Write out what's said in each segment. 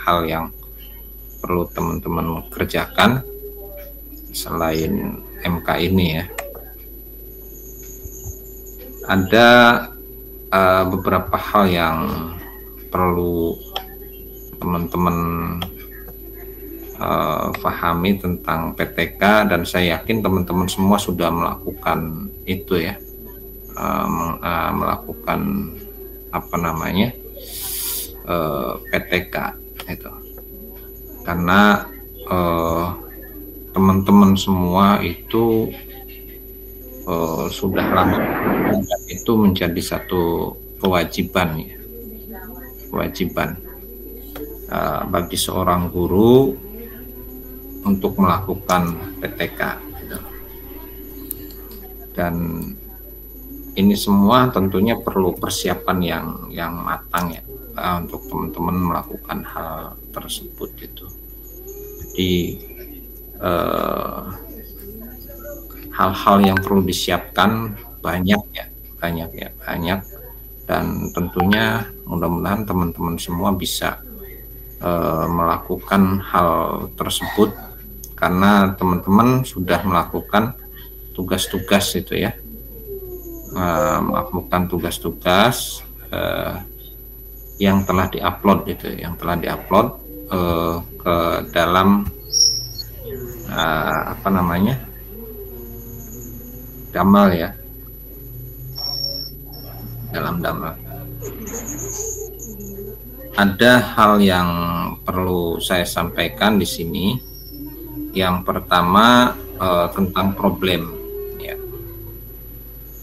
hal yang perlu teman-teman kerjakan selain MK ini ya. Ada beberapa hal yang perlu teman-teman pahami tentang PTK, dan saya yakin teman-teman semua sudah melakukan itu ya, melakukan apa namanya PTK itu, karena teman-teman semua itu sudah lama itu menjadi satu kewajiban ya, kewajiban bagi seorang guru untuk melakukan PTK gitu. Dan ini semua tentunya perlu persiapan yang matang ya untuk teman-teman melakukan hal tersebut gitu. Jadi hal-hal yang perlu disiapkan banyak, dan tentunya mudah-mudahan teman-teman semua bisa melakukan hal tersebut karena teman-teman sudah melakukan tugas-tugas itu ya, melakukan tugas-tugas yang telah diupload itu, ke dalam apa namanya, Damal ya, dalam Damal. Ada hal yang perlu saya sampaikan di sini. Yang pertama tentang problem ya.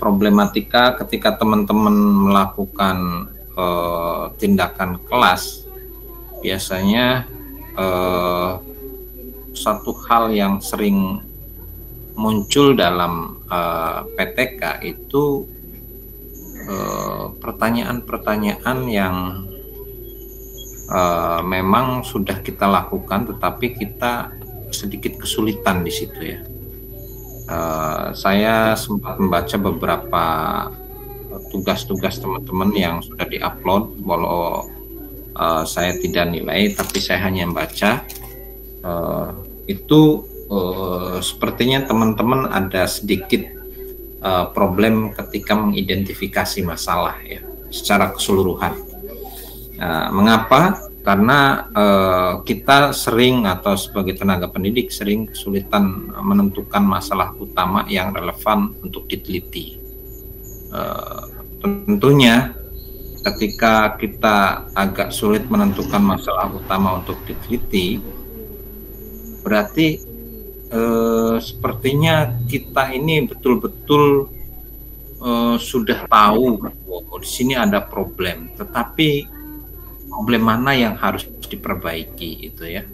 Problematika ketika teman-teman melakukan tindakan kelas, biasanya satu hal yang sering muncul dalam PTK itu pertanyaan-pertanyaan yang memang sudah kita lakukan tetapi kita sedikit kesulitan di situ ya. Saya sempat membaca beberapa tugas-tugas teman-teman yang sudah diupload, walau saya tidak nilai tapi saya hanya membaca. Itu sepertinya teman-teman ada sedikit problem ketika mengidentifikasi masalah ya secara keseluruhan. Mengapa? Karena kita sering, atau sebagai tenaga pendidik sering kesulitan menentukan masalah utama yang relevan untuk diteliti. Tentunya ketika kita agak sulit menentukan masalah utama untuk diteliti, berarti sepertinya kita ini betul-betul sudah tahu bahwa di sini ada problem, tetapi problem mana yang harus diperbaiki itu ya,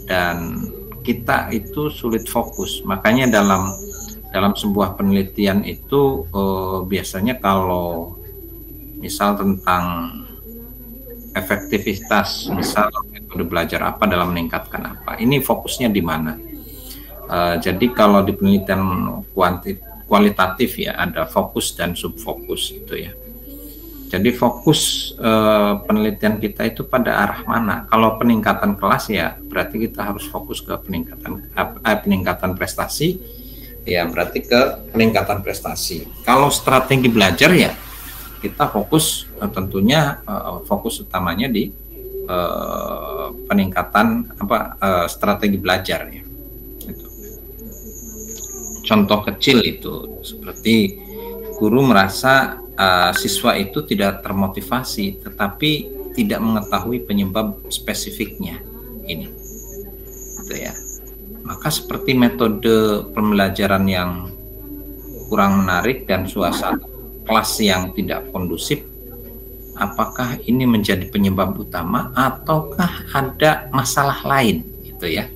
dan kita itu sulit fokus. Makanya dalam sebuah penelitian itu biasanya kalau misal tentang efektivitas, misal metode belajar apa dalam meningkatkan apa, ini fokusnya di mana. Jadi kalau di penelitian kualitatif ya ada fokus dan subfokus itu ya. Jadi fokus penelitian kita itu pada arah mana? Kalau peningkatan kelas ya berarti kita harus fokus ke peningkatan prestasi, ya berarti ke peningkatan prestasi. Kalau strategi belajar ya kita fokus tentunya fokus utamanya di peningkatan strategi belajar ya. Gitu. Contoh kecil itu seperti guru merasa siswa itu tidak termotivasi, tetapi tidak mengetahui penyebab spesifiknya ini, gitu ya. Maka seperti metode pembelajaran yang kurang menarik dan suasana kelas yang tidak kondusif, apakah ini menjadi penyebab utama ataukah ada masalah lain, gitu ya?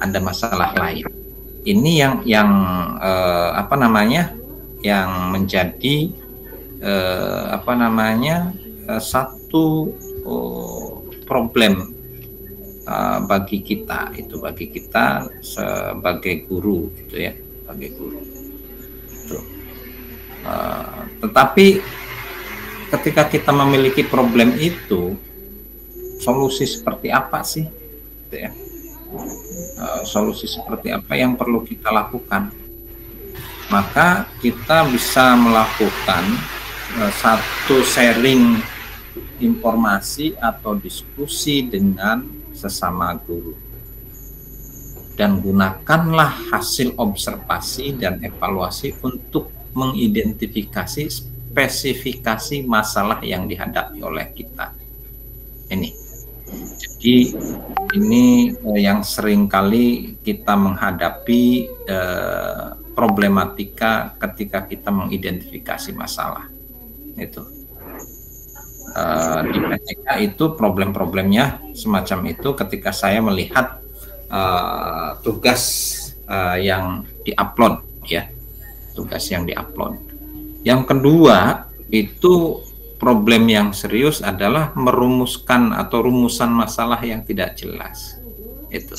Ada masalah lain. Ini yang apa namanya? Yang menjadi satu problem bagi kita sebagai guru gitu ya, sebagai guru gitu. Tetapi ketika kita memiliki problem itu, solusi seperti apa sih, gitu ya. Solusi seperti apa yang perlu kita lakukan. Maka kita bisa melakukan satu sharing informasi atau diskusi dengan sesama guru, dan gunakanlah hasil observasi dan evaluasi untuk mengidentifikasi spesifikasi masalah yang dihadapi oleh kita. Ini, jadi ini yang sering kali kita menghadapi problematika ketika kita mengidentifikasi masalah. Itu di PTK itu problem-problemnya semacam itu ketika saya melihat tugas yang diupload, ya, tugas yang diupload. Yang kedua itu problem yang serius adalah merumuskan atau rumusan masalah yang tidak jelas. Itu.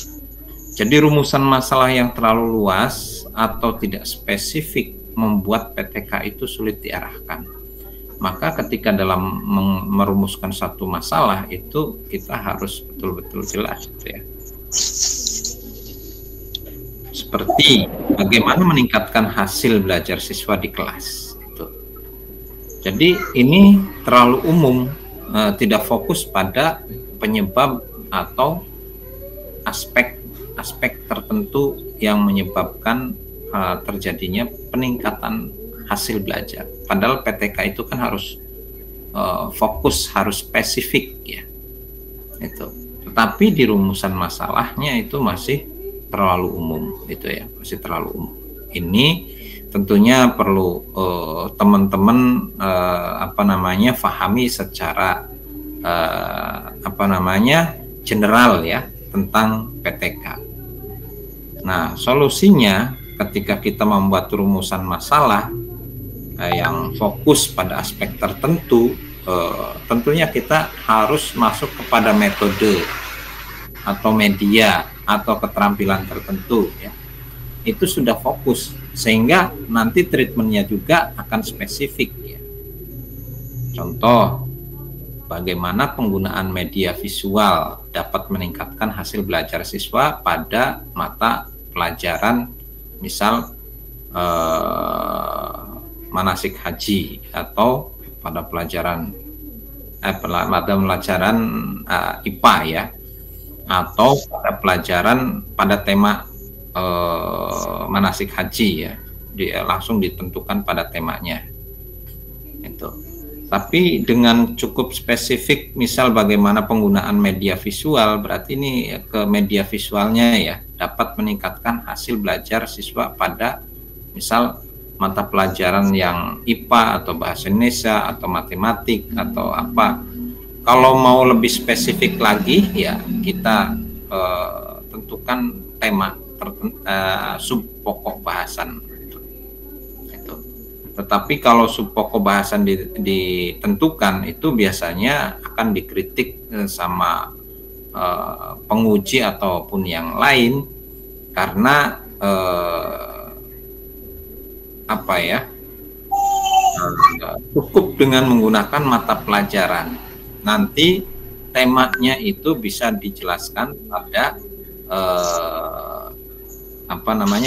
Jadi rumusan masalah yang terlalu luas atau tidak spesifik membuat PTK itu sulit diarahkan. Maka ketika dalam merumuskan satu masalah itu kita harus betul-betul jelas, gitu ya. Seperti bagaimana meningkatkan hasil belajar siswa di kelas. Itu. Jadi ini terlalu umum, tidak fokus pada penyebab atau aspek tertentu yang menyebabkan terjadinya peningkatan hasil belajar. Padahal PTK itu kan harus fokus, harus spesifik, ya. Itu. Tetapi di rumusan masalahnya itu masih terlalu umum, itu ya, masih terlalu umum. Ini tentunya perlu teman-teman pahami secara general, ya, tentang PTK. Nah, solusinya ketika kita membuat rumusan masalah yang fokus pada aspek tertentu, tentunya kita harus masuk kepada metode atau media atau keterampilan tertentu, ya. Itu sudah fokus sehingga nanti treatmentnya juga akan spesifik, ya. Contoh, bagaimana penggunaan media visual dapat meningkatkan hasil belajar siswa pada mata pelajaran misal manasik haji, atau pada pelajaran IPA, ya, atau pada pelajaran pada tema manasik haji, ya, langsung ditentukan pada temanya. Itu. Tapi dengan cukup spesifik, misal bagaimana penggunaan media visual, berarti ini ke media visualnya, ya, dapat meningkatkan hasil belajar siswa pada misal mata pelajaran yang IPA atau bahasa Indonesia atau matematik atau apa. Kalau mau lebih spesifik lagi, ya, kita tentukan tema sub pokok bahasan. Tetapi kalau sub pokok bahasan ditentukan, itu biasanya akan dikritik sama penguji ataupun yang lain, karena cukup dengan menggunakan mata pelajaran. Nanti temanya itu bisa dijelaskan pada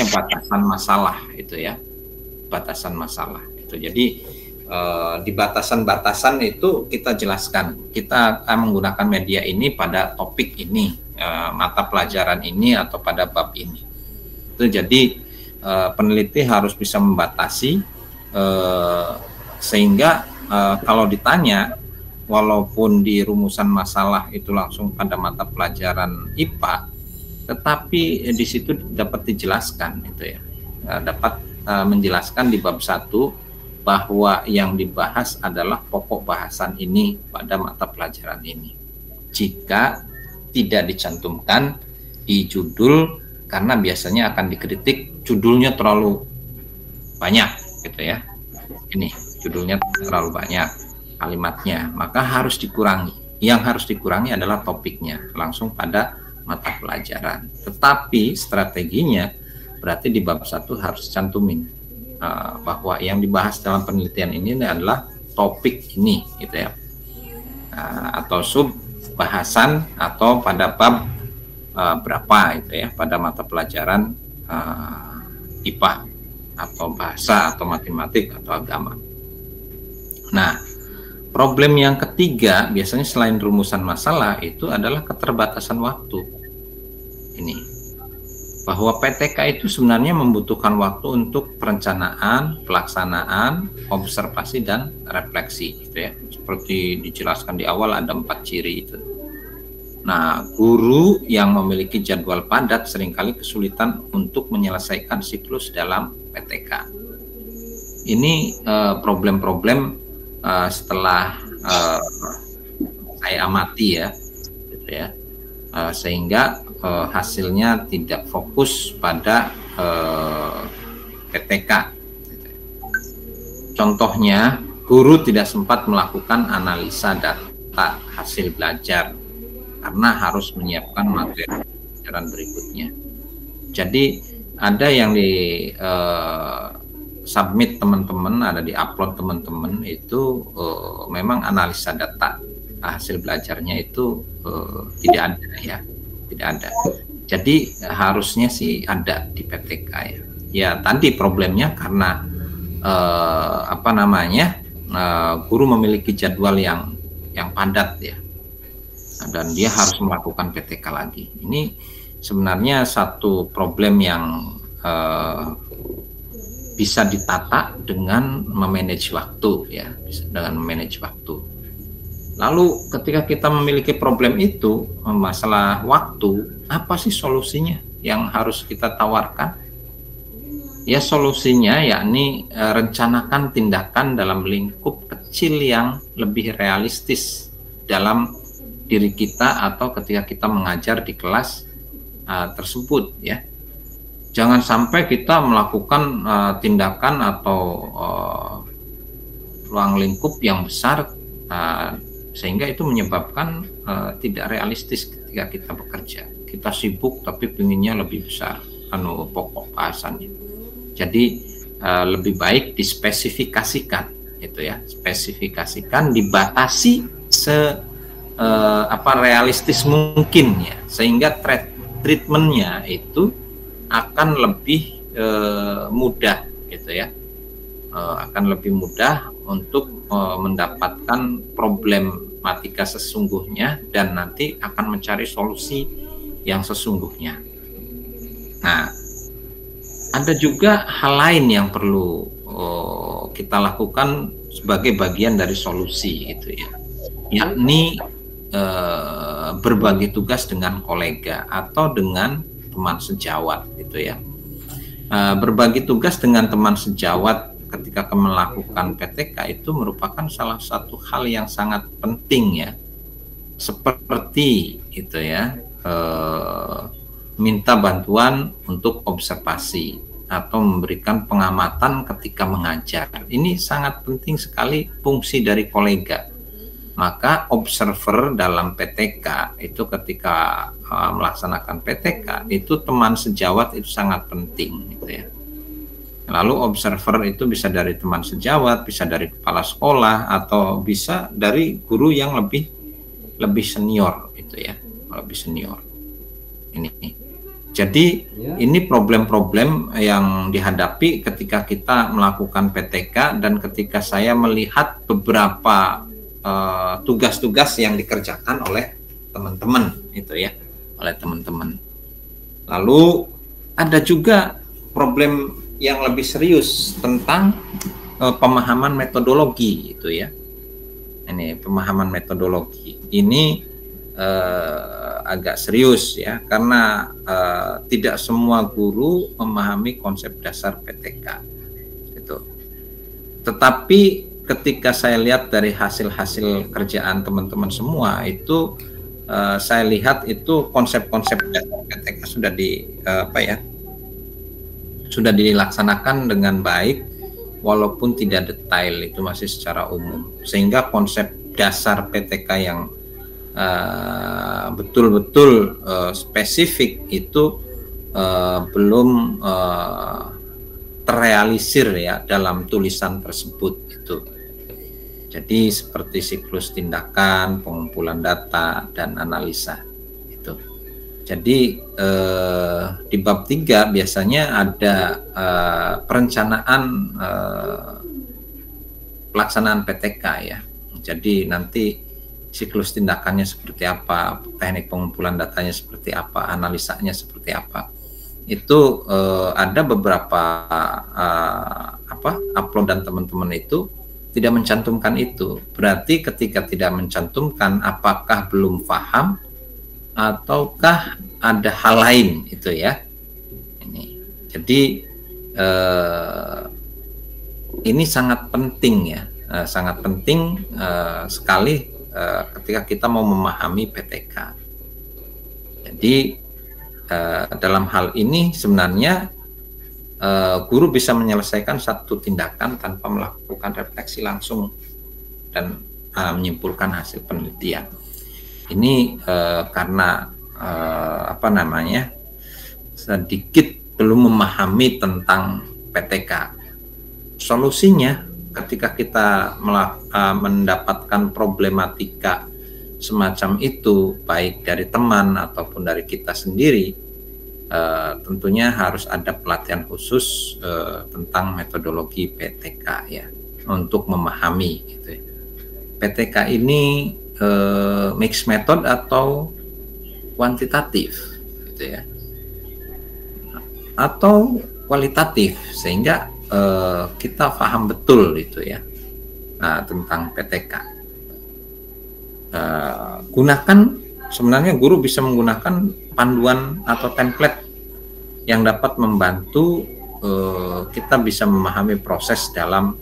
batasan masalah, itu ya. Batasan masalah itu. Jadi di batasan-batasan itu kita jelaskan, kita akan menggunakan media ini pada topik ini, mata pelajaran ini, atau pada bab ini. Itu jadi peneliti harus bisa membatasi sehingga kalau ditanya, walaupun di rumusan masalah itu langsung pada mata pelajaran IPA, tetapi di situ dapat dijelaskan, itu ya, dapat menjelaskan di bab 1 bahwa yang dibahas adalah pokok bahasan ini pada mata pelajaran ini. Jika tidak dicantumkan di judul, karena biasanya akan dikritik judulnya terlalu banyak, gitu ya. Ini judulnya terlalu banyak kalimatnya, maka harus dikurangi. Yang harus dikurangi adalah topiknya, langsung pada mata pelajaran. Tetapi strateginya berarti di bab 1 harus cantumin bahwa yang dibahas dalam penelitian ini adalah topik ini, gitu ya, atau sub bahasan atau pada bab berapa itu ya, pada mata pelajaran IPA atau bahasa atau matematik atau agama. Nah, problem yang ketiga biasanya selain rumusan masalah itu adalah keterbatasan waktu. Ini bahwa PTK itu sebenarnya membutuhkan waktu untuk perencanaan, pelaksanaan, observasi dan refleksi gitu ya. Seperti dijelaskan di awal ada 4 ciri itu. Nah, guru yang memiliki jadwal padat seringkali kesulitan untuk menyelesaikan siklus dalam PTK. Ini problem-problem setelah saya amati ya, gitu ya, sehingga hasilnya tidak fokus pada PTK. Contohnya, guru tidak sempat melakukan analisa data hasil belajar karena harus menyiapkan materi pelajaran berikutnya. Jadi ada yang di submit teman-teman, ada di upload teman-teman itu memang analisa data hasil belajarnya itu tidak ada ya, tidak ada. Jadi harusnya sih ada di PTK ya. Ya tadi problemnya karena guru memiliki jadwal yang padat ya. Dan dia harus melakukan PTK lagi. Ini sebenarnya satu problem yang bisa ditata dengan memanage waktu ya, dengan memanage waktu. Lalu ketika kita memiliki problem itu, masalah waktu, apa sih solusinya yang harus kita tawarkan? Ya solusinya yakni rencanakan tindakan dalam lingkup kecil yang lebih realistis dalam diri kita atau ketika kita mengajar di kelas tersebut ya. Jangan sampai kita melakukan tindakan atau ruang lingkup yang besar sehingga itu menyebabkan tidak realistis ketika kita bekerja. Kita sibuk tapi pinginnya lebih besar pokok bahasannya. Jadi lebih baik dispesifikasikan itu ya, spesifikasikan, dibatasi realistis mungkin ya, sehingga treatmentnya itu akan lebih mudah gitu ya, akan lebih mudah untuk mendapatkan problematika sesungguhnya dan nanti akan mencari solusi yang sesungguhnya. Nah, ada juga hal lain yang perlu kita lakukan sebagai bagian dari solusi gitu ya, yakni berbagi tugas dengan kolega atau dengan teman sejawat gitu ya. Berbagi tugas dengan teman sejawat ketika melakukan PTK itu merupakan salah satu hal yang sangat penting ya, seperti itu ya, minta bantuan untuk observasi atau memberikan pengamatan ketika mengajar. Ini sangat penting sekali fungsi dari kolega. Maka observer dalam PTK itu ketika melaksanakan PTK itu teman sejawat itu sangat penting gitu ya. Lalu observer itu bisa dari teman sejawat, bisa dari kepala sekolah, atau bisa dari guru yang lebih senior itu ya, lebih senior. Ini. Jadi ini problem-problem yang dihadapi ketika kita melakukan PTK dan ketika saya melihat beberapa tugas-tugas yang dikerjakan oleh teman-teman itu ya, oleh teman-teman. Lalu ada juga problem yang lebih serius tentang pemahaman metodologi itu ya. Ini pemahaman metodologi ini agak serius ya, karena tidak semua guru memahami konsep dasar PTK itu. Tetapi ketika saya lihat dari hasil-hasil kerjaan teman-teman semua itu, saya lihat itu konsep-konsep PTK sudah dilaksanakan dengan baik walaupun tidak detail, itu masih secara umum, sehingga konsep dasar PTK yang betul-betul spesifik itu belum terrealisir ya dalam tulisan tersebut itu. Jadi seperti siklus tindakan, pengumpulan data, dan analisa itu. Jadi di bab 3 biasanya ada perencanaan pelaksanaan PTK ya. Jadi nanti siklus tindakannya seperti apa, teknik pengumpulan datanya seperti apa, analisanya seperti apa. Itu ada beberapa uploadan teman-teman itu tidak mencantumkan itu. Berarti ketika tidak mencantumkan, apakah belum paham ataukah ada hal lain itu ya. Ini. Jadi ini sangat penting ya, sangat penting sekali ketika kita mau memahami PTK. Jadi dalam hal ini sebenarnya guru bisa menyelesaikan satu tindakan tanpa melakukan refleksi langsung dan menyimpulkan hasil penelitian. Ini karena sedikit belum memahami tentang PTK. Solusinya ketika kita mendapatkan problematika semacam itu, baik dari teman ataupun dari kita sendiri, tentunya harus ada pelatihan khusus tentang metodologi PTK ya, untuk memahami gitu ya. PTK ini mixed method atau kuantitatif gitu ya, atau kualitatif, sehingga kita paham betul itu ya tentang PTK. Sebenarnya guru bisa menggunakan panduan atau template yang dapat membantu kita bisa memahami proses dalam